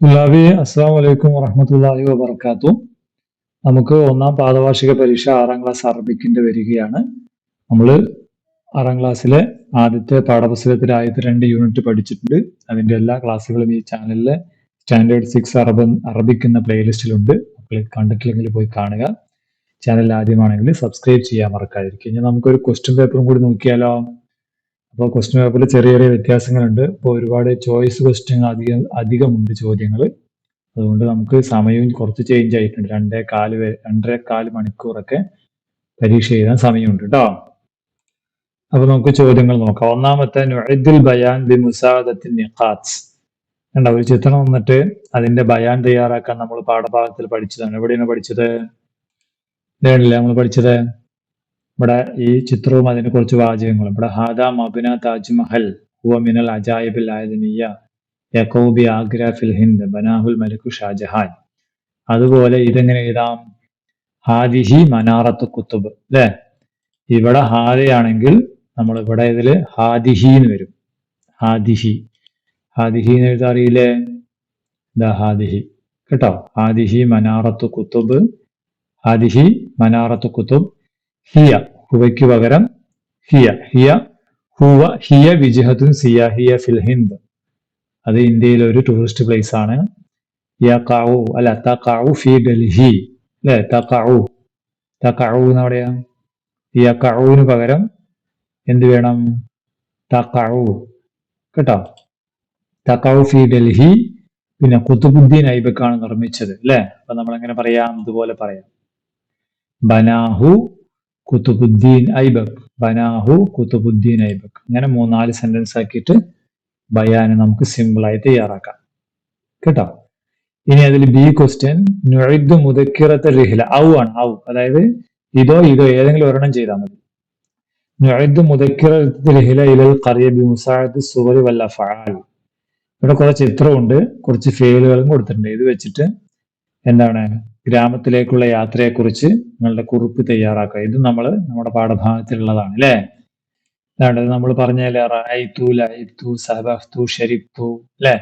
തുലാബി അസ്സാം വലൈക്കും വറഹമത്തല്ലാഹി വബർക്കാത്തു. നമുക്ക് ഒന്നാം പാദവാർഷിക പരീക്ഷ 6ാം ക്ലാസ് അറബിക്കിന്റെ വരികയാണ്. നമ്മൾ 6ാം ക്ലാസ്സിലെ ആദ്യത്തെ പാഠപുസ്തകത്തിലെ ആദ്യത്തെ 2 യൂണിറ്റ് പഠിച്ചിട്ടുണ്ട്. അതിന്റെ എല്ലാ ക്ലാസ്സുകളും ഈ ചാനലിലെ സ്റ്റാൻഡേർഡ് 6 അറബിക് എന്ന പ്ലേലിസ്റ്റിലുണ്ട്. അപ്പോൾ കണ്ടിട്ടില്ലെങ്കിൽ പോയി കാണുക. ചാനൽ ആദ്യമാണെങ്കിൽ സബ്സ്ക്രൈബ് ചെയ്യാൻ മറക്കാതിരിക്കുക. ഇനി നമുക്കൊരു ക്വസ്റ്റ്യൻ പേപ്പറും കൂടി നോക്കിയാലോ. അപ്പോൾ ക്വസ്റ്റ്യൻ പേപ്പറിൽ ചെറിയ ചെറിയ വ്യത്യാസങ്ങളുണ്ട്. ഇപ്പോൾ ഒരുപാട് ചോയ്സ് ക്വസ്റ്റ്യൻ അധികമുണ്ട് ചോദ്യങ്ങൾ. അതുകൊണ്ട് നമുക്ക് സമയവും കുറച്ച് ചേഞ്ച് ആയിട്ടുണ്ട്. 2.25 മണിക്കൂറൊക്കെ പരീക്ഷ എഴുതാൻ സമയമുണ്ട് കേട്ടോ. അപ്പൊ നമുക്ക് ചോദ്യങ്ങൾ നോക്കാം. ഒന്നാമത്തെ നുഇദ്ദുൽ ബയാൻ ബിമുസാഅദത്തി നിഖാത്ത്. കണ്ട ഒരു ചിത്രം വന്നിട്ട് അതിന്റെ ബയാൻ തയ്യാറാക്കാൻ നമ്മൾ പാഠഭാഗത്തിൽ പഠിച്ചതാണ്. എവിടെയാണ് പഠിച്ചത്? ഇതാണല്ലേ നമ്മൾ പഠിച്ചത്. ഇവിടെ ഈ ചിത്രവും അതിന് കുറച്ച് വാചകങ്ങളും. ഇവിടെ ഹാദാ മബ്ന താജ്മഹൽ ഹുവ മിനൽ അജായിബിൽ ആദമിയ്യ യഖൂബി ആഗ്ര ഫിൽ ഹിന്ദ് ബനാഹുൽ മലികു ഷാജഹാൻ. അതുപോലെ ഇതെങ്ങനെ എഴുതാം? ഹാദിഹി മനാറത്തു കുത്തുബ് അല്ലെ. ഇവിടെ ഹാദയാണെങ്കിൽ നമ്മൾ ഇവിടെ ഇതില് ഹാദിഹി എന്ന് വരും. ഹാദിഹി എന്ന് എഴുതാൻ അറിയില്ലേ? ഇതാ ഹാദിഹി കേട്ടോ. ഹാദിഹി മനാറത്തു കുത്തുബ്. ഹാദിഹി മനാറത്തു കുത്തുബ്. ഹിയ ഹുവയ്ക്ക് പകരം ഹിയ ഹുവ ഹിയ വിജ്ഹത്തുൻ സിയാഹിയ ഫിൽ ഹിന്ദ്. അത് ഇന്ത്യയിലെ ഒരു ടൂറിസ്റ്റ് പ്ലേസ് ആണ്. യഖഉ അല്ല തഖഉ ഫി ഡൽഹി അല്ലെ. തഖഉ എന്ന് പറയാ. യഖഉവിന് പകരം എന്ത് വേണം? തഖഉ കേട്ടോ. തഖഉ ഫി ഡൽഹി. പിന്നെ ഖുതുബുദ്ദീൻ ഐബക്കാണ് നിർമ്മിച്ചത് അല്ലെ. അപ്പൊ നമ്മൾ എങ്ങനെ പറയാം? ഇതുപോലെ പറയാം. ബനാഹു കുത്തുബുദ്ദീൻ ഐബക്. ബനാഹു കുത്തുബുദ്ദീൻ ഐബക്. അങ്ങനെ 3-4 സെന്റൻസ് ആക്കിയിട്ട് ബയാന് നമുക്ക് സിമ്പിൾ ആയി തയ്യാറാക്കാം കേട്ടോ. ഇനി അതിൽ ബി ക്വസ്റ്റ്യൻ നുഇദ്ദു മുദക്കിറത്ത റിഹ്ല. ഔ ആണ്. ഔ അതായത് ഇതോ ഏതെങ്കിലും ഒരെണ്ണം ചെയ്താൽ മതി. നുഇദ്ദു മുദക്കിറത്ത റിഹ്ല ഇലൽ ഖറിയ ബിമുസാഅദത്തി സുവറി വൽ അഫ്ആൽ. ഇവിടെ കുറച്ച് ചിത്രമുണ്ട്, കുറച്ച് ഫെയിലുകളും കൊടുത്തിട്ടുണ്ട്. ഇത് വെച്ചിട്ട് എന്താണ് ഗ്രാമത്തിലേക്കുള്ള യാത്രയെക്കുറിച്ച് നിങ്ങളുടെ കുറിപ്പ് തയ്യാറാക്കുക. ഇത് നമ്മുടെ പാഠഭാഗത്തിലുള്ളതാണ് അല്ലേ. അതാണ് നമ്മൾ പറഞ്ഞാലേ റഅയ്തു ലഅബ്തു സബഹ്തു ശരിബ്തു അല്ലെ.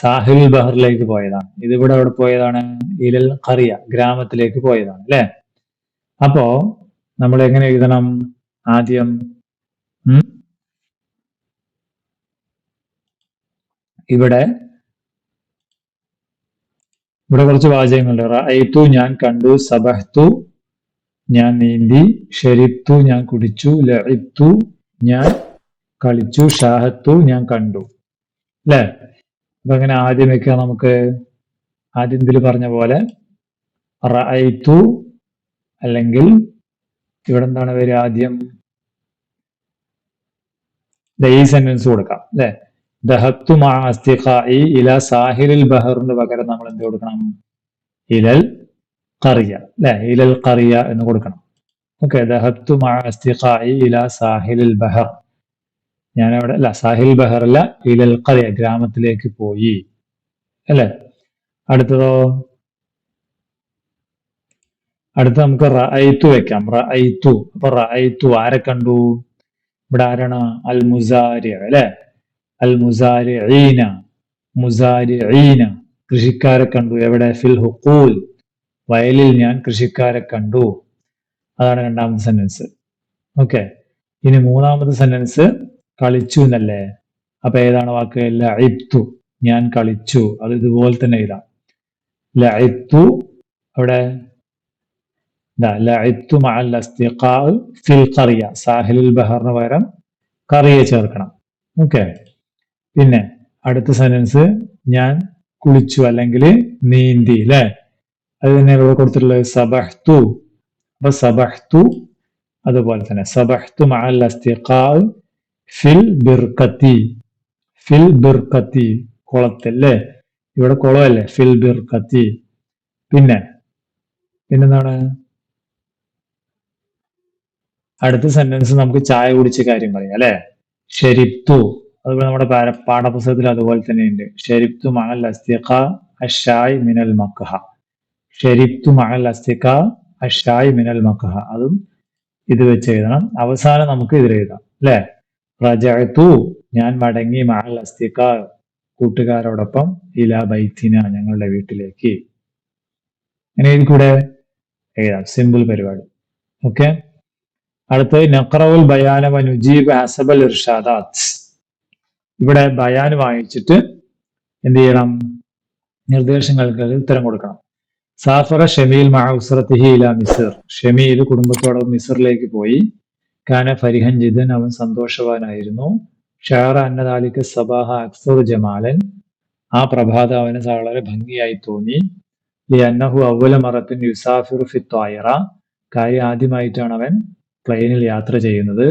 സാഹിൽ ബഹറിലേക്ക് പോയതാണ്. ഇതിവിടെ എവിടെ പോയതാണ്? ഇലൽ ഖറിയ ഗ്രാമത്തിലേക്ക് പോയതാണ് അല്ലെ. അപ്പോ നമ്മൾ എങ്ങനെ എഴുതണം? ആദ്യം ഇവിടെ കുറച്ച് വാചകങ്ങളുണ്ട്. റഅയ്തു ഞാൻ കണ്ടു, സബഹ്തു ഞാൻ നീന്തി, ശരിബ്തു ഞാൻ കുടിച്ചു, ലഅബ്തു ഞാൻ കളിച്ചു, ഷാഹത്തു ഞാൻ കണ്ടു അല്ലെ. അപ്പൊ അങ്ങനെ ആദ്യം വെക്കുക. നമുക്ക് ആദ്യം ഇതിൽ പറഞ്ഞ പോലെ റഅയ്തു അല്ലെങ്കിൽ ഇവിടെ എന്താണ് വരിക? ആദ്യം ഈ സെന്റൻസ് കൊടുക്കാം അല്ലെ. ദഹബ്തു മഅ അസ്തിഖാഇ ഇല സാഹിലിൽ ബഹറിന് പകരം നമ്മൾ എന്ത് കൊടുക്കണം? ഇലൽ ഖറിയ അല്ലെ. ഇലൽ ഖറിയ എന്ന് കൊടുക്കണം. ഓക്കെ. ദഹബ്തു മഅ അസ്തിഖാഇ ഇല സാഹിലിൽ ബഹർ. ഞാൻ അവിടെ അല്ല, സാഹിൽ ബഹർ അല്ല, ഇലൽ ഖറിയ ഗ്രാമത്തിലേക്ക് പോയി അല്ലെ. അടുത്തതോ? അടുത്ത നമുക്ക് റഅയ്തു വെക്കാം. റഅയ്തു. അപ്പൊ റഅയ്തു ആരെ കണ്ടു? ഇവിടെ ആരാണ്? അൽ മുസാരി അല്ലെ. അൽ മുസാരിഈന. മുസാരിഈന കൃഷിക്കാരെ കണ്ടു. എവിടെ? ഫിൽ ഹുഖൂൽ വയലിൽ ഞാൻ കൃഷിക്കാരെ കണ്ടു. അതാണ് രണ്ടാമത്തെ സെന്റൻസ്. ഓക്കെ. ഇനി മൂന്നാമത്തെ സെന്റൻസ് കളിച്ചു എന്നല്ലേ. അപ്പൊ ഏതാണ് വാക്ക്? ലഅബ്തു ഞാൻ കളിച്ചു. അത് ഇതുപോലെ തന്നെ എഴുതാം. ലഅബ്തു അവിടെ ലഅബ്തു മഅൽ അസ്തിഖാ ഫിൽ ഖറിയ. സാഹിലുൽ ബഹറിന് പകരം ഖറിയ ചേർക്കണം. ഓക്കെ. പിന്നെ അടുത്ത സെന്റൻസ് ഞാൻ കുളിച്ചു അല്ലെങ്കിൽ നീന്തി അല്ലെ. അത് തന്നെ ഇവിടെ കൊടുത്തിട്ടുള്ളത് സബഹ്തു. അപ്പൊ സബഹ്തു അതുപോലെ തന്നെ സബഹ്തു മഅൽ അസ്തിഖാ ഫിൽ ബിർക്കത്തി. ഫിൽ ബിർക്കത്തി കുളത്തിൽ അല്ലേ. ഇവിടെ കുളമല്ലേ. ഫിൽ ബിർക്കത്തി. പിന്നെന്താണ് അടുത്ത സെന്റൻസ്? നമുക്ക് ചായ കുടിച്ച കാര്യം പറയാം അല്ലെ. ശരിബ്തു. അതുപോലെ നമ്മുടെ പാഠപുസ്തകത്തിൽ അതുപോലെ തന്നെ ഉണ്ട്. ശരിബ്തു മഅൽ അസ്തിഖാ അശ്ശായ് മിനൽ മഖ്ഹ. ശരിബ്തു മഅൽ അസ്തിഖാ അശ്ശായ് മിനൽ മഖ്ഹ. അതും ഇത് വെച്ച് എഴുതണം. അവസാനം നമുക്ക് ഇതിൽ എഴുതാം അല്ലെ. റജഅതു ഞാൻ മടങ്ങി, മഅൽ അസ്തിഖാ കൂട്ടുകാരോടൊപ്പം ഇലാ ബൈത്തിന ഞങ്ങളുടെ വീട്ടിലേക്ക്. അങ്ങനെ ഇതിൽ കൂടെ എഴുതാം, സിമ്പിൾ പരിപാടി. ഓക്കെ. അടുത്തത് നഖറഉൽ ബയാന വ നുജീബ് ഹസബൽ ഇർഷാദാത്ത്. ഇവിടെ ബയാൻ വായിച്ചിട്ട് എന്ത് ചെയ്യണം? നിർദ്ദേശങ്ങൾക്ക് ഉത്തരം കൊടുക്കണം. സാഫറ ഷമീൽ മഅ ഉസ്റതിഹി ഇലാ മിസ്ർ. ഷമീൽ കുടുംബത്തോടൊപ്പം മിസ്റിലേക്ക് പോയി. കാന ഫരിഹൻ ജിദൻ, അവൻ സന്തോഷവാനായിരുന്നു. ഷഅറ അന്ന ദാലിക സബാഹ അക്സറു ജമാലൻ, ആ പ്രഭാതം അവന് വളരെ ഭംഗിയായി തോന്നി. ലിഅന്നഹു അവ്വല മറത്തിൻ യുസാഫിറു ഫി ത്വായിറ, കാര്യം ആദ്യമായിട്ടാണ് അവൻ പ്ലെയിനിൽ യാത്ര ചെയ്യുന്നത്.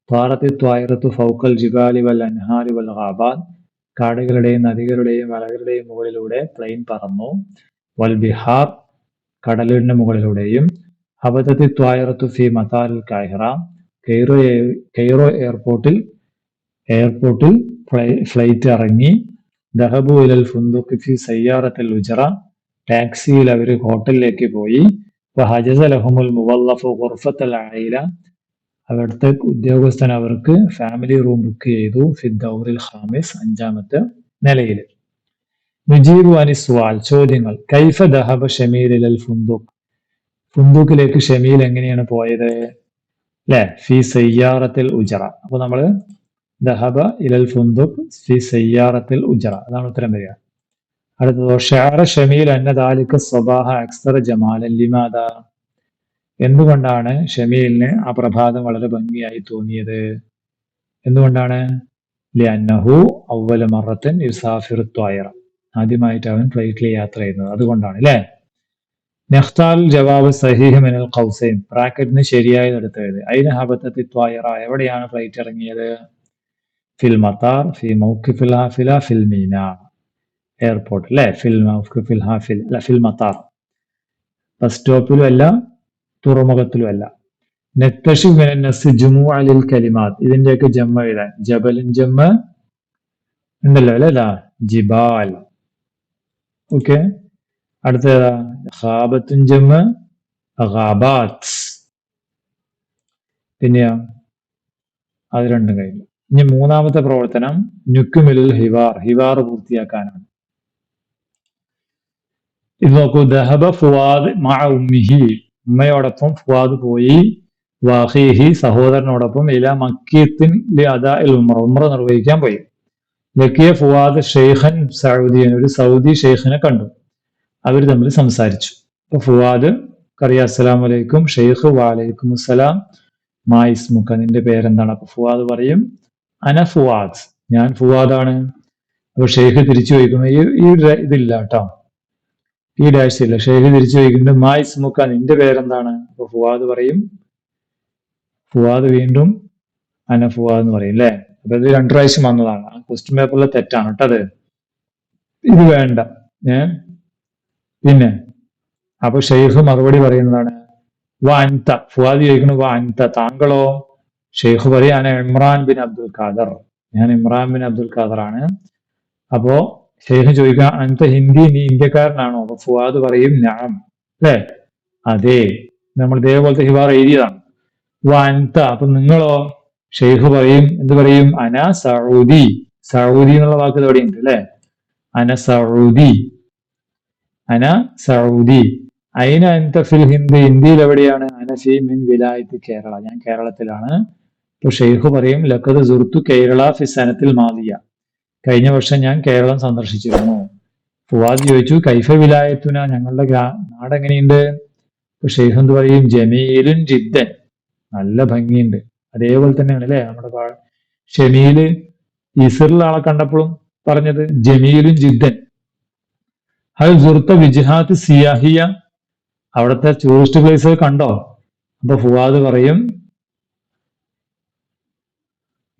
ത്വാറത്തി ത്വായിറത്തു ഫൗക്കൽ ജിബാലി വൽ അൻഹാരി വൽ ഗാബാത്ത്, കാടുകളുടെയും നദികളുടെയും മലകളുടെയും മുകളിലൂടെ പ്ലെയിൻ പറന്നു. വൽ ബിഹാർ, കടലിന്റെ മുകളിലൂടെയും. ഹബതത്തി ത്വായിറത്തു ഫി മതാരിൽ കാഹിറ, കെയ്റോ എയർപോർട്ടിൽ ഫ്ലൈറ്റ് ഇറങ്ങി. ദഹബു ഇലൽ ഫുന്ദുഖി ഫി സയ്യാറത്തിൽ ഉജറ, ടാക്സിയിൽ അവർ ഹോട്ടലിലേക്ക് പോയി. വഹജസ ലഹുമുൽ മുവല്ലഫു ഖുർഫത്തൽ ആയില, അവിടുത്തെ ഉദ്യോഗസ്ഥൻ അവർക്ക് ഫാമിലി റൂം ബുക്ക് ചെയ്തു. ഫിദ് ദൗറിൽ ഖാമിസ്, 5ാമത്തെ നിലയിൽ. നുജീബു അനി സുആൽ, ചോദ്യങ്ങൾ. കൈഫ ദഹബ ഷമീൽ ഇലൽ ഫുന്ദുഖ്, ഫുന്ദുഖിലേക്ക് ഷമീൽ എങ്ങനെയാണ് പോയത്? അല്ലെ, ഫി സയ്യാറത്തിൽ ഉജറ. അപ്പൊ നമ്മള് ദഹബ ഇലൽ ഫുന്ദുഖ് ഫി സയ്യാറത്തിൽ ഉജറ, അതാണ് ഉത്തരം വരിക. അടുത്തത് ഷഅറ ഷമീൽ അന്ന ദാലിക സ്വബാഹ അക്സറ ജമാലൻ ലിമാദ, എന്തുകൊണ്ടാണ് ഷമീലിന് ആ പ്രഭാതം വളരെ ഭംഗിയായി തോന്നിയത്? എന്തുകൊണ്ടാണ്? ലിഅന്നഹു അവ്വല മറത്തൻ യുസാഫിറു ത്വായിറ, ആദ്യമായിട്ട് അവൻ ഫ്ലൈറ്റിൽ യാത്ര ചെയ്യുന്നത്, അതുകൊണ്ടാണ് അല്ലെ. നഖ്താൽ ജവാബ് സഹീഹ് മിനൽ ഖൗസൈൻ, ബ്രാക്കറ്റിന് ശരിയായത് എടുത്തത്. ഐന ഹബത്തത്തി ത്വായിറ, എവിടെയാണ് ഫ്ലൈറ്റ് ഇറങ്ങിയത്? ഫിൽ മത്താർ, ഫി മൗഖിഫിൽ ഹാഫില, ഫിൽ മീന, എയർപോർട്ട് അല്ലെ. ഫിൽ മൗഖിഫിൽ ഹാഫിൽ അല്ല, ഫിൽ മത്താർ, ബസ് സ്റ്റോപ്പിലും അല്ല തുറമുഖത്തിലും അല്ല. നക്തശി മിനൻ നസ്സി ജുമുഅ ലിൽ കലിമാത്ത്, ഇതിന്റെയൊക്കെ ജമ്മ എഴുതാൻ. ജബലിൻ ജമ്മ ഉണ്ടല്ലോ അല്ലെ, ജിബാൽ. ഓക്കെ. അടുത്തതാ ഖാബത്തുൻ ജമ്മ ഖാബാത്ത്. പിന്നെയോ അത് രണ്ടും കഴിഞ്ഞു. ഇനി 3ാമത്തെ പ്രവർത്തനം നുക്മിലുൽ ഹിവാർ, ഹിവാർ പൂർത്തിയാക്കാനാണ്. ഇത് നോക്കൂ. ദഹബ ഫുവാദ് മഅ ഉമ്മിഹി, ഉമ്മയോടൊപ്പം ഫുവാദ് പോയി. വാഹിഹി, സഹോദരനോടൊപ്പം. ഇല മക്കീത്തിൻ ലി അദാഇൽ ഉംറ, ഉംറ നിർവഹിക്കാൻ പോയി. ലക്കിയ ഫുവാദ് ഷെയ്ഖൻ സൗദിയൻ, ഒരു സൗദി ഷെയ്ഖിനെ കണ്ടു. അവർ തമ്മിൽ സംസാരിച്ചു. അപ്പൊ ഫുവാദ് കറിയ അസ്സലാമു അലൈക്കും. ഷെയ്ഖ് വഅലൈക്കും അസ്സലാം. മാ ഇസ്മുക, നിന്റെ പേരെന്താണ്? അപ്പൊ ഫുവാദ് പറയും അന ഫുവാദ്, ഞാൻ ഫുവാദാണ്. അപ്പൊ ഷെയ്ഖ് തിരിച്ചു ചോദിക്കുന്നു, ഈ ഇതില്ല കേട്ടോ, ഈ ഡാഷ് ഇല്ല. ഷെയ്ഖ് തിരിച്ചു ചോദിക്കുന്നുണ്ട് മാ ഇസ്മുക, നിന്റെ പേരെന്താണ്? അപ്പൊ ഫുവാദ് പറയും, ഫുവാദ് വീണ്ടും അന ഫുവാദ് എന്ന് പറയും അല്ലെ. അപ്പൊ ഇത് 2 പ്രാവശ്യം വന്നതാണ്. ക്വസ്റ്റ്യൻ പേപ്പറിൽ തെറ്റാണ് കേട്ടോ അത്, ഇത് വേണ്ട. പിന്നെ അപ്പൊ ഷെയ്ഖ് മറുപടി പറയുന്നതാണ് വ അൻത, ഫുവാദ് ചോദിക്കുന്നു വ അൻത, താങ്കളോ? ഷെയ്ഖ് പറയും അന ഇമ്രാൻ ബിൻ അബ്ദുൽ ഖാദർ, ഞാൻ ഇമ്രാൻ ബിൻ അബ്ദുൽ ഖാദർ ആണ്. അപ്പോ ഷെയ്ഖ് ചോദിക്കുക അൻത ഹിന്ദി, നീ ഇന്ത്യക്കാരനാണോ? അപ്പൊ ഫുവാദ് പറയും നഅം, അല്ലേ, അതെ. നമ്മൾ ഇതേപോലത്തെ ഹിവാർ എഴുതിയതാണ്. വ അൻത, അപ്പൊ നിങ്ങളോ? ഷെയ്ഖ് പറയും, എന്ത് പറയും? അന സഊദി, സഊദി എന്നുള്ള വാക്ക് ഇവിടെ ഉണ്ട് അല്ലെ. അന സഊദി, അന സഊദി. അയിന അൻത ഫിൽ ഹിന്ദ്, ഇന്ത്യയിൽ എവിടെയാണ്? അന ഫി മിൻ വിലായത്ത് കേരള, ഞാൻ കേരളത്തിലാണ്. അപ്പൊ ഷെയ്ഖ് പറയും ലഖദ് സുർതു കേരള ഫി സനത്തിൽ മാദിയ, കഴിഞ്ഞ വർഷം ഞാൻ കേരളം സന്ദർശിച്ചിരുന്നു. ഫുവാദ് ചോദിച്ചു കൈഫ വിലായത്തുന, ഞങ്ങളുടെ നാട് എങ്ങനെയുണ്ട്? അപ്പൊ ഷെയ്ഖ് എന്ത് പറയും? ജമീലുൻ ജിദ്ദൻ, നല്ല ഭംഗിയുണ്ട്. അതേപോലെ തന്നെയാണ് അല്ലെ നമ്മുടെ ഷമീല് ഈസറിൽ ആളെ കണ്ടപ്പോഴും പറഞ്ഞത് ജമീലുൻ ജിദ്ദൻ. ഹൽ സുർത്ത വിജ്ഹാത്ത് സിയാഹിയ, അവിടുത്തെ ടൂറിസ്റ്റ് പ്ലേസ് കണ്ടോ? അപ്പൊ ഫുവാദ് പറയും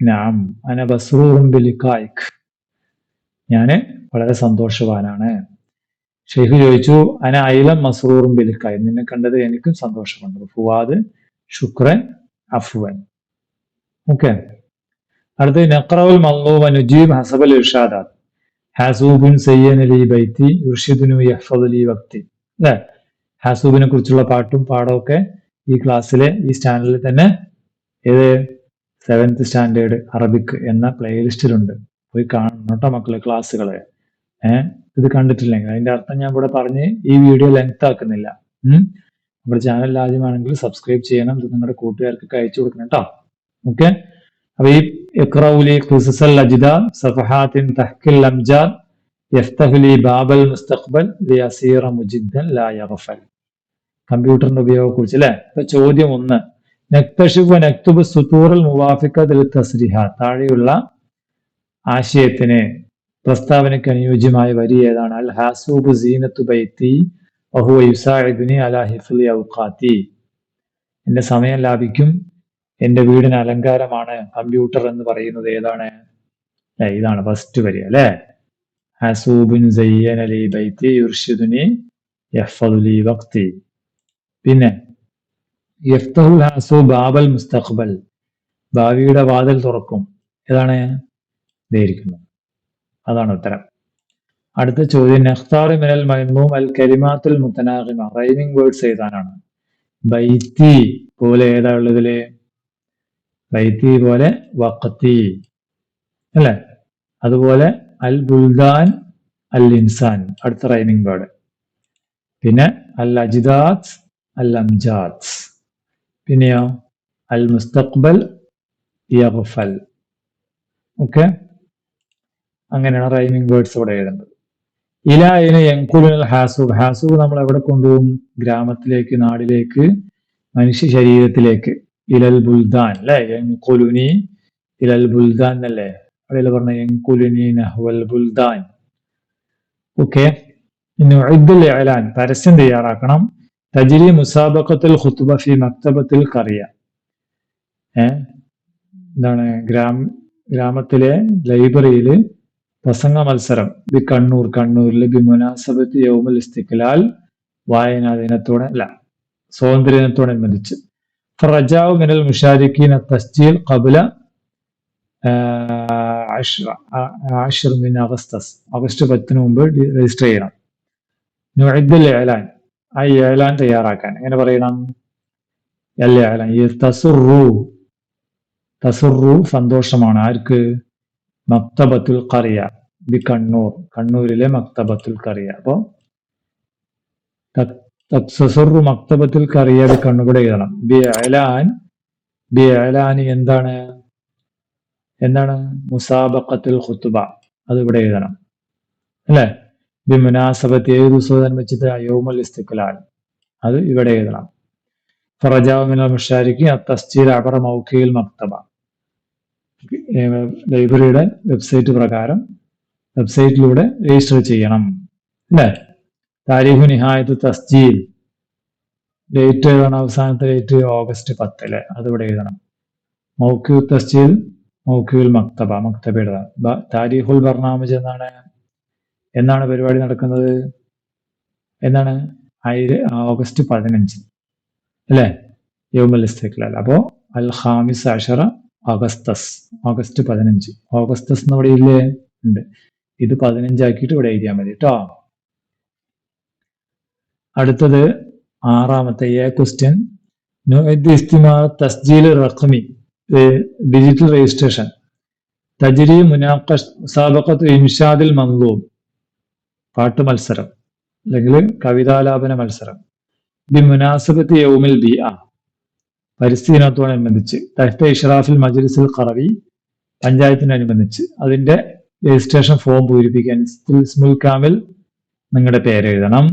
നാം അന ബസ്റൂറും ബിലിഖായിക്, ഞാന് വളരെ സന്തോഷവാനാണ്. ഷെയ്ഖ് ചോദിച്ചു അന ഐലം മസ്റൂറും ബിലിഖായി, നിന്നെ കണ്ടത് എനിക്കും സന്തോഷമുണ്ട്. ഫുവാദ് ശുക്രൻ അഫ്വൻ. ഓക്കെ. അടുത്ത് നഖറഉൽ മത്ലൂബ നുജീബ് ഹസബൽ ഇർഷാദാത്ത്. ഹാസൂബുൻ സയ്യന ലി ബൈത്തി യുർഷിദുനു യഹ്ഫദു ലി വക്തി, അല്ലെ. ഹാസൂബിനെ കുറിച്ചുള്ള പാട്ടും പാടമൊക്കെ ഈ ക്ലാസ്സിലെ ഈ സ്റ്റാൻഡേർഡിൽ തന്നെ ഏത് 7th സ്റ്റാൻഡേർഡ് അറബിക് എന്ന പ്ലേലിസ്റ്റിലുണ്ട്. പോയി കാണണം കേട്ടോ മക്കള് ക്ലാസ്സുകള്. ഇത് കണ്ടിട്ടില്ലെങ്കിൽ അതിന്റെ അർത്ഥം ഞാൻ ഇവിടെ പറഞ്ഞ് ഈ വീഡിയോ ലെങ്ത് ആക്കുന്നില്ല. നമ്മുടെ ചാനൽ ആദ്യമാണെങ്കിൽ സബ്സ്ക്രൈബ് ചെയ്യണം, ഇത് നിങ്ങളുടെ കൂട്ടുകാർക്ക് അയച്ചു കൊടുക്കണം കേട്ടോ. ഓക്കെ, അപ്പൊ ഈ ഇഖ്റഉലി ഖിസസൽ അജ്ദാദ് സഫഹാത്തിൻ തഹ്കിൽ അംജാദ് യഫ്തഹുലി ബാബൽ മുസ്തഖ്ബൽ ലിയസീറ മുജിദ്ദൻ ലാ യഗ്ഫൽ. കമ്പ്യൂട്ടറിന്റെ ഉപയോഗത്തെക്കുറിച്ച് അല്ലെ. അപ്പൊ ചോദ്യം 1, നക്തഷിഫ് വ നക്തുബ് സുതൂറൽ മുവാഫിഖത്ത് ലിത്തസ്രിഹാത്ത്. താഴെയുള്ള ആശയത്തിന് പ്രസ്താവനയ്ക്ക് അനുയോജ്യമായ വരി ഏതാണ്? അൽ ഹാസൂബ് സീനത്തു ബൈത്തി വഹുവ യുസാഇദുനി അലാ ഹിഫ്ളി ഔഖാതി. എന്റെ സമയം ലാഭിക്കും, എന്റെ വീടിന് അലങ്കാരമാണ് കമ്പ്യൂട്ടർ എന്ന് പറയുന്നത് ഏതാണ്? ഇതാണ് ഫസ്റ്റ് വരി അല്ലെ. ഹാസൂബുൻ സയ്യന ലി ബൈത്തി യുർഷിദുനി യഹ്ഫദു ലി വഖ്തി. പിന്നെ യഫ്തഹുൽ ഹാസൂബ് ബാബൽ മുസ്തഖ്ബൽ. ഭാവിയുടെ വാതിൽ തുറക്കും. ഏതാണ്? ഇതായിരിക്കുന്നു. അതാണ് ഉത്തരം. അടുത്ത ചോദ്യം, നഖ്താറു മിനൽ മൈമൂം അൽ കലിമാത്തുൽ മുതനാഗിമ. റൈമിംഗ് വേർഡ്സ് എഴുതാനാണ്. ബൈത്തി പോലെ ഏതാ ഉള്ളതില്? ബൈത്തി പോലെ വഖത്തി അല്ലെ. അതുപോലെ അൽ ബുൽദാൻ, അൽ ഇൻസാൻ അടുത്ത റൈമിംഗ് വേർഡ്. പിന്നെ അൽ അജ്ദാദ്, അൽ അംജാദ്. പിന്നെയോ അൽ മുസ്തഖ്ബൽ, യഗ്ഫൽ. ഓക്കെ, അങ്ങനെയാണ് റൈമിംഗ് വേർഡ്സ് ഇവിടെ എഴുതേണ്ടത്. ഇലായിന് യൻകുലുൽ ഹാസൂബ്. ഹാസൂബ് നമ്മൾ എവിടെ കൊണ്ടുപോകും? ഗ്രാമത്തിലേക്ക്, നാടിലേക്ക്, മനുഷ്യ ശരീരത്തിലേക്ക്. ഇലൽ ബുൽദാൻ അല്ലെ. യൻകുലുനി ഇലൽ ബുൽദാൻ എന്നല്ലേ അവിടെ പറഞ്ഞ യൻകുലുനി നഹ്വൽ ബുൽദാൻ. ഓക്കെ, നുഇദ്ദുൽ ഇഅലാൻ. പരസ്യം തയ്യാറാക്കണം. തജ്രി മുസാബഖത്തുൽ ഖുത്ബ ഫി മക്തബത്തിൽ ഖറിയ. എന്താണ്? ഗ്രാമത്തിലെ ലൈബ്രറിയിൽ പ്രസംഗ മത്സരം. ബി കണ്ണൂരിൽ ബി മുനാസബത്ത് യൗമുൽ ഇസ്തിഖ്ലാൽ. വായനാ ദിനത്തോടെ അല്ല, സ്വാതന്ത്ര്യ ദിനത്തോടനുബന്ധിച്ച്. ഫറജാഉ മിനൽ മുശാരിക്കീന തസ്ജീൽ ഖബ്ല 10 മിൻ അഗസ്തസ്. ഓഗസ്റ്റ് 10 മുമ്പ് രജിസ്റ്റർ ചെയ്യണം. നുഇദ്ദുൽ ഇഅലാൻ. ആ ഇഅലാൻ തയ്യാറാക്കാൻ എങ്ങനെ പറയണം? തസുറു സന്തോഷമാണ്. ആർക്ക്? മക്തബത്തുൽ ഖറിയ ബി കണ്ണൂരിലെ മക്തബത്തുൽ ഖറിയ. അപ്പൊ തസുറു മക്തബത്തുൽ ഖറിയ ബി കണ്ണൂർ എഴുതണം. ബി ഇഅലാൻ എന്താണ്? മുസാബഖത്തുൽ ഖുത്ബ, അത് ഇവിടെ എഴുതണം അല്ലെ. ബി മുനാസബത്ത്, ഏത് ദിവസത്തോടനുബന്ധിച്ച്? യൗമുൽ ഇസ്തിഖ്ലാൽ, അത് ഇവിടെ എഴുതണം. ഫറജാഉ മിനൽ മുശാരിക്കീൻ അത്തസ്ജീൽ അബറ മൗഖിഇൽ മക്തബ. ലൈബ്രറിയുടെ വെബ്സൈറ്റ് പ്രകാരം വെബ്സൈറ്റിലൂടെ രജിസ്റ്റർ ചെയ്യണം അല്ലെ. താരീഖു നിഹായത്ത് തസ്ജീൽ, ഡേറ്റ് ഏതാണ്? അവസാനത്തെ ഡേറ്റ് ഓഗസ്റ്റ് 10 അതിവിടെ എഴുതണം. മൗഖിഉ തസ്ജീൽ മൗഖിഉൽ മക്തബ, മക്തബയുടെ. താരീഖുൽ ബർനാമജ് എന്നാണ് പരിപാടി നടക്കുന്നത്? എന്നാണ്? ഓഗസ്റ്റ് 15 അല്ലെ, യൗമുൽ ഇസ്തിഖ്ലാൽ. അപ്പോ അൽ ഖാമിസ് അശറ ഓഗസ്തസ്, ഓഗസ്റ്റ് 15. ഓഗസ്തസ് ഇവിടെ ഇല്ലേ? ഉണ്ട്. ഇത് 15 ആക്കിയിട്ട് ഇവിടെ എഴുതിയാൽ മതി കേട്ടോ. അടുത്തത് 6ാമത്തെ ക്വസ്റ്റ്യൻ. തസ്ജീൽ റഖ്മി, ഡിജിറ്റൽ രജിസ്ട്രേഷൻ. തജ്രി മുസാബഖത്ത് ഇൻഷാദിൽ മൻളൂം, പാട്ട് മത്സരം അല്ലെങ്കിൽ കവിതാലാപന മത്സരം. ബി മുനാസബത്ത് യൗമിൽ ബിഅ, പരിസ്ഥിതി ദിനത്തോടനുബന്ധിച്ച്. തഹ്ത ഇഷ്റാഫിൽ മജ്ലിസുൽ ഖറവി, പഞ്ചായത്തിനനുബന്ധിച്ച്. അതിന്റെ രജിസ്ട്രേഷൻ ഫോം പൂരിപ്പിക്കാൻ. ഇസ്മുൽ കാമിൽ, നിങ്ങളുടെ പേരെഴുതണം.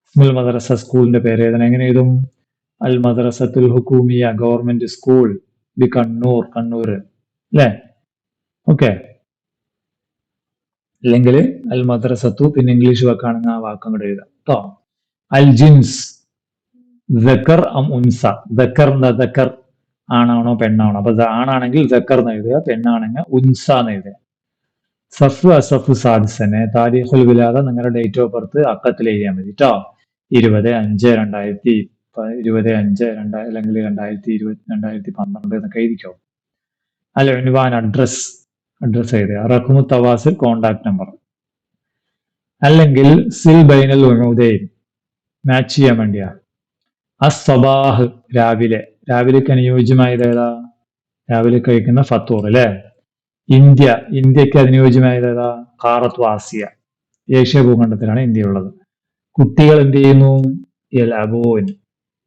ഇസ്മുൽ മദ്രസ, സ്കൂളിന്റെ പേരെഴുതണം. എങ്ങനെ എഴുതും? അൽ Madrasathul ഹുക്കൂമിയ, government school B Kannur അല്ലെ. ഓക്കെ, അല്ലെങ്കിൽ അൽ മദ്രസത്തു, പിന്നെ ഇംഗ്ലീഷ് വാക്കാണെങ്കിൽ ആ വാക്കും കൂടെ എഴുതാം കേട്ടോ. അൽ ജിൻസ്, ദക്കർ അം ഉൻസ. ദക്കർ ആണാണോ പെണ്ണാണോ? അപ്പൊ ആണാണെങ്കിൽ ദക്കർ എന്ന് എഴുതുക, പെണ്ണാണെങ്കിൽ ഉൻസ എന്ന് എഴുതുക. സഫ് അസഫ് സാദിസനെ. താരീഖുൽ വിലാദ, നിങ്ങളുടെ ഡേറ്റ് ഓഫ് ബർത്ത് അക്കത്തിൽ എഴുതിയാൽ മതി കേട്ടോ. 20/5/2025 അല്ലെങ്കിൽ 2012 എന്നൊക്കെ എഴുതിക്കോ. അൽ ഉൻവാൻ, അഡ്രസ് എഴുതുക. റഖ്മു തവാസിൽ, കോണ്ടാക്ട് നമ്പർ. അല്ലെങ്കിൽ സിൽ ബൈനൽ ഉനൂദൈൻ, മാച്ച് ചെയ്യാൻ വേണ്ടിയാ. അസ്സബാഹ്, രാവിലേക്ക് അനുയോജ്യമായത് ഏതാ? രാവിലെ കഴിക്കുന്ന ഫത്തൂർ അല്ലെ. ഇന്ത്യക്ക് അനുയോജ്യമായത് ഏതാ? ഖാറത്തു ആസിയ, ഏഷ്യ ഭൂഖണ്ഡത്തിലാണ് ഇന്ത്യ ഉള്ളത്. കുട്ടികൾ എന്ത് ചെയ്യുന്നു? യൽഅബൂൻ.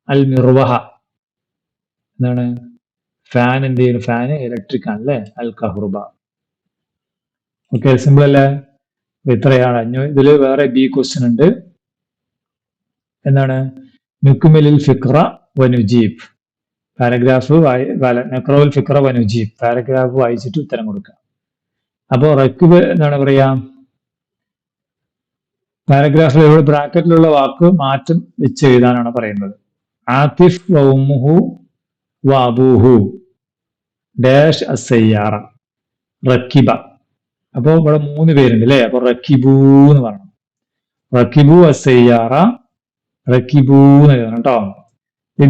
അൽ മിർവഹ എന്താണ്? ഫാൻ എന്ത് ചെയ്യുന്നു? ഫാന് ഇലക്ട്രിക് ആണ് അല്ലേ? അൽ കഹ്റുബ. ഓക്കെ, സിമ്പിൾ അല്ലേ? ഇത്രയാണ്. ഇതിൽ വേറെ ബി ക്വസ്റ്റ്യൻ ഉണ്ട്. എന്താണ്? നുക്മിലിൽ ഫിക്ര വനുജീബ്. പാരഗ്രാഫ് നഖ്റഉൽ ഫിക്ര വനുജീബ്, പാരഗ്രാഫ് വായിച്ചിട്ട് ഉത്തരം കൊടുക്കുക. അപ്പോ റക്ബ് എന്താണ് പറയാ? പാരഗ്രാഫിൽ ബ്രാക്കറ്റിലുള്ള വാക്ക് മാറ്റം വെച്ച് എഴുതാനാണ് പറയുന്നത്. ആതിഫ് വ ഉമ്മുഹു വ അബൂഹു ഡാഷ് അസ്സയ്യാറ റക്കിബ. അപ്പൊ ഇവിടെ 3 പേരുണ്ട് അല്ലേ? അപ്പൊ റക്കിബൂ എന്ന് പറഞ്ഞു. റക്കിബു അസ്സയ്യാറ, റക്കിബൂ എന്ന് എഴുതണം കേട്ടോ.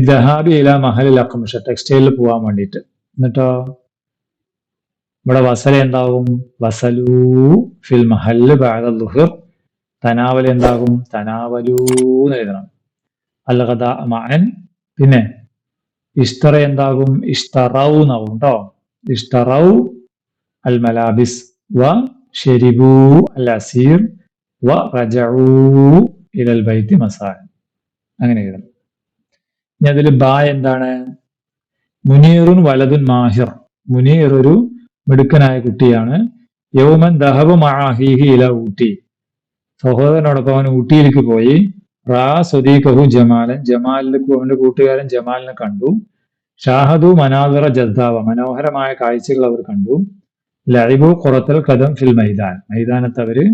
ദഹാബി ഇല മഹലിൽ അഖ്മഷ, ടെക്സ്റ്റൈലിൽ പോകാൻ വേണ്ടിയിട്ട്. എന്നിട്ടോ ഇവിടെ വസല എന്താകും? വസലൂ ഫിൽ മഹല്ല് ബഅദ ദുഹർ. തനാവൽ എന്താകും? തനാവലൂ എന്ന് എഴുതണം. അൽ ഗദാ മഅൻ. പിന്നെ ഇഷ്തറ എന്താകും? ഇഷ്തറൗ എന്നാകും കേട്ടോ. ഇഷ്തറൗ അൽ മലാബിസ് വ ഷരിബൂ അൽ അസീർ വ റജഊ ഇലൽ ബൈത്തി മസാഅ. അങ്ങനെ എഴുതണം. ഇനി അതിൽ ബാ എന്താണ്? മുനീറുൻ വലതുൻ മാഹിർ. മുനീർ ഒരു മിടുക്കനായ കുട്ടിയാണ്. യൗമൻ ദഹബ മഅഹീഹി ഇല ഊട്ടി. സഹോദരനോടൊപ്പം അവൻ ഊട്ടിയിലേക്ക് പോയി. റാ സ്വദീഖഹു ജമാലൻ. അവന്റെ കൂട്ടുകാരൻ ജമാലിനെ കണ്ടു. ഷാഹദു മനാദിറ ജദ്ദാവ. മനോഹരമായ കാഴ്ചകൾ അവർ കണ്ടു. ലഇബു ഖുറത്തൽ ഖദം ഫിൽ മൈദാൻ. മൈതാനത്ത് അവര്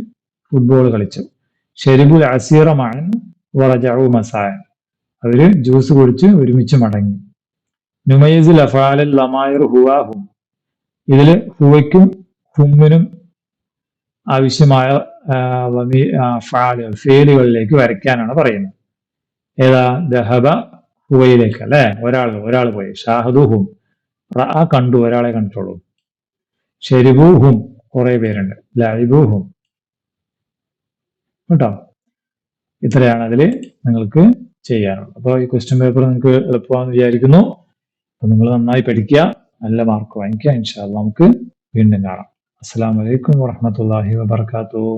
ഫുട്ബോൾ കളിച്ചു. ഷരിബുൽ അസീറ മഅൻ വറജഉ മസാഅ. അവര് ജ്യൂസ് കുടിച്ച് ഒരുമിച്ച് മടങ്ങി. നുമൈസിൽ അഫാലൽ ലമായിർ ഹുവാഹും. ഇതില് ഹുവയ്ക്കും ഹുമ്മിനും ആവശ്യമായ ഫേലുകളിലേക്ക് വരയ്ക്കാനാണ് പറയുന്നത്. ഏതാ? ദഹബ ഹുവയിലേക്ക് അല്ലെ? ഒരാൾ പോയി. ഷാഹദു ഹും. റഅ കണ്ടു, ഒരാളെ കണ്ടിട്ടുള്ളൂ. ഷരിബു ഹും, കുറെ പേരുണ്ട്. ലഇബു ഹും കേട്ടോ. ഇത്രയാണ് അതിൽ നിങ്ങൾക്ക് ചെയ്യാനുള്ളത്. അപ്പോൾ ഈ ക്വസ്റ്റ്യൻ പേപ്പർ നിങ്ങൾക്ക് എളുപ്പമാണെന്ന് വിചാരിക്കുന്നു. അപ്പൊ നിങ്ങൾ നന്നായി പഠിക്കുക, നല്ല മാർക്ക് വാങ്ങിക്കുക. ഇൻഷാ അല്ലാഹ് നമുക്ക് വീണ്ടും കാണാം. അസ്സലാമു അലൈക്കും വറഹ്മത്തുള്ളാഹി വബറകാതുഹു.